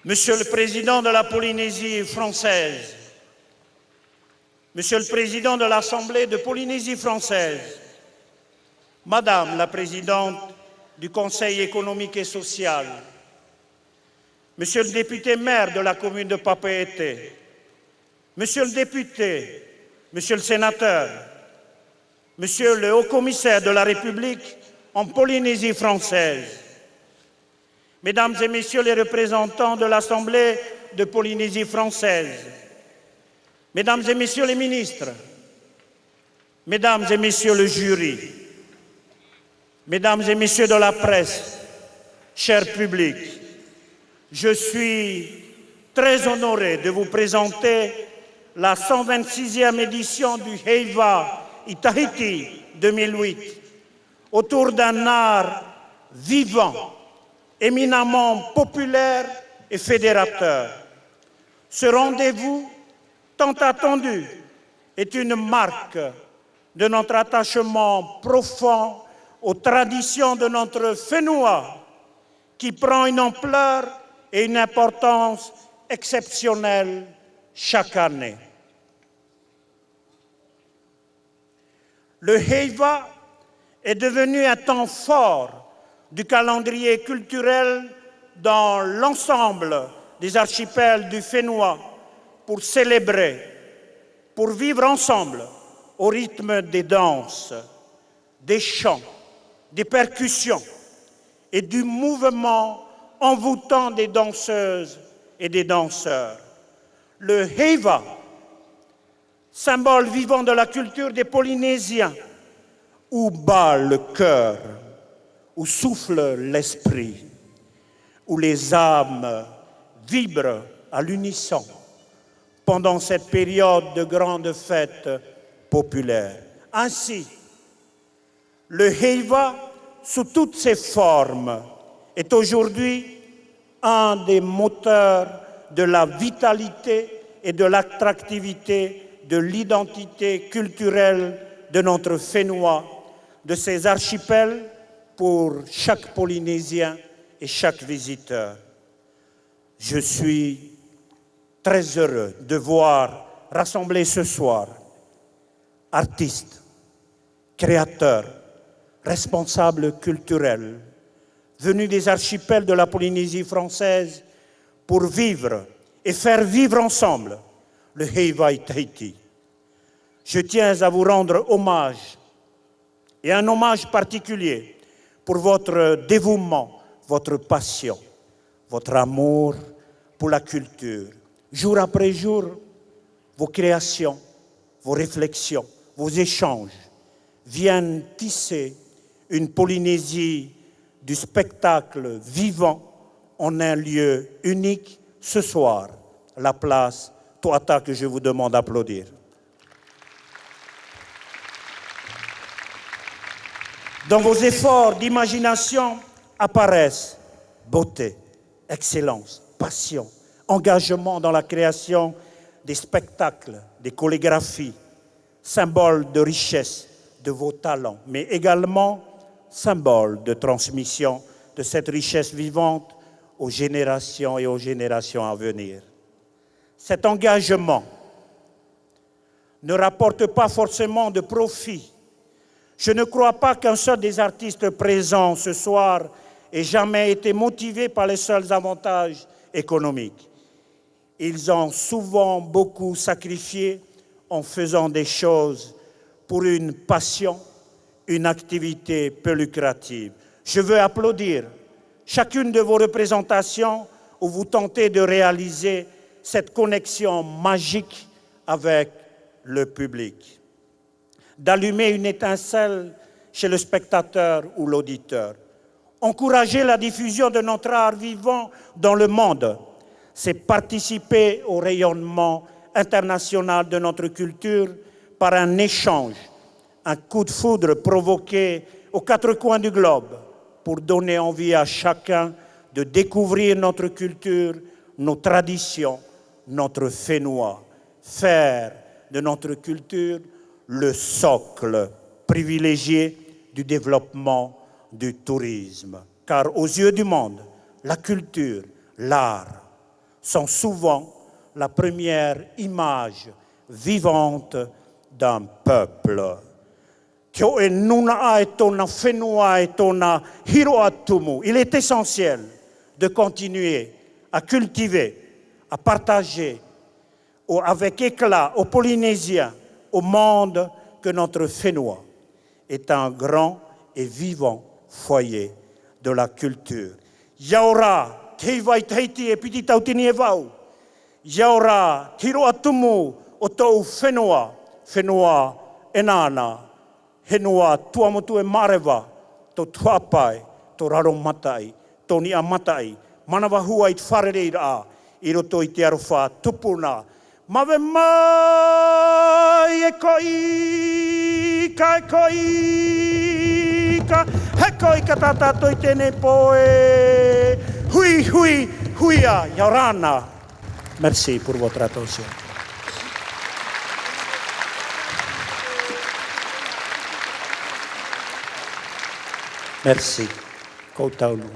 Monsieur le Président de la Polynésie française, Monsieur le Président de l'Assemblée de Polynésie française, Madame la Présidente du Conseil économique et social, Monsieur le député maire de la commune de Papeete, Monsieur le député, Monsieur le sénateur, Monsieur le haut-commissaire de la République en Polynésie française, Mesdames et Messieurs les représentants de l'Assemblée de Polynésie française, Mesdames et Messieurs les ministres, Mesdames et Messieurs le jury, Mesdames et Messieurs de la presse, cher public, je suis très honoré de vous présenter la 126e édition du Heiva Itahiti 2008 autour d'un art vivant, éminemment populaire et fédérateur. Ce rendez-vous tant attendu est une marque de notre attachement profond aux traditions de notre Whenua qui prend une ampleur et une importance exceptionnelle chaque année. Le Heiva est devenu un temps fort du calendrier culturel dans l'ensemble des archipels du Whenua pour célébrer, pour vivre ensemble au rythme des danses, des chants, des percussions et du mouvement envoûtant des danseuses et des danseurs. Le Heiva, symbole vivant de la culture des Polynésiens, où bat le cœur, où souffle l'esprit, où les âmes vibrent à l'unisson pendant cette période de grandes fêtes populaires. Ainsi, le Heiva, sous toutes ses formes, est aujourd'hui un des moteurs de la vitalité et de l'attractivité de l'identité culturelle de notre Whenua, de ses archipels, pour chaque Polynésien et chaque visiteur. Je suis très heureux de voir rassembler ce soir artistes, créateurs, responsables culturels, venus des archipels de la Polynésie française pour vivre et faire vivre ensemble le Heiva Itahiti. Je tiens à vous rendre hommage, et un hommage particulier, pour votre dévouement, votre passion, votre amour pour la culture. Jour après jour, vos créations, vos réflexions, vos échanges viennent tisser une Polynésie du spectacle vivant en un lieu unique. Ce soir, la place Toata que je vous demande d'applaudir. Dans vos efforts d'imagination apparaissent beauté, excellence, passion, engagement dans la création des spectacles, des chorégraphies, symbole de richesse de vos talents, mais également symbole de transmission de cette richesse vivante aux générations et aux générations à venir. Cet engagement ne rapporte pas forcément de profit. Je ne crois pas qu'un seul des artistes présents ce soir ait jamais été motivé par les seuls avantages économiques. Ils ont souvent beaucoup sacrifié en faisant des choses pour une passion, une activité peu lucrative. Je veux applaudir chacune de vos représentations où vous tentez de réaliser cette connexion magique avec le public, d'allumer une étincelle chez le spectateur ou l'auditeur. Encourager la diffusion de notre art vivant dans le monde, c'est participer au rayonnement international de notre culture par un échange, un coup de foudre provoqué aux quatre coins du globe pour donner envie à chacun de découvrir notre culture, nos traditions, notre Whenua, faire de notre culture le socle privilégié du développement du tourisme. Car aux yeux du monde, la culture, l'art sont souvent la première image vivante d'un peuple. Il est essentiel de continuer à cultiver, à partager avec éclat aux Polynésiens, au monde, que notre Whenua est un grand et vivant foyer de la culture. Yaora, keiwai teiti e piti tautini e vau. Yaora, tiro atumu o tau Whenua, Whenua enana, Henua tuamotu e marewa, to tuapai, to raro matai, to nia matai, manawa hua i wharereira, i roto i te arofa tupuna. Mawe mai e koika, he koika tātātou i tēnei poe. Hui, hui, huia, Yaorana. Merci pour votre attention. Merci. Koutaulu.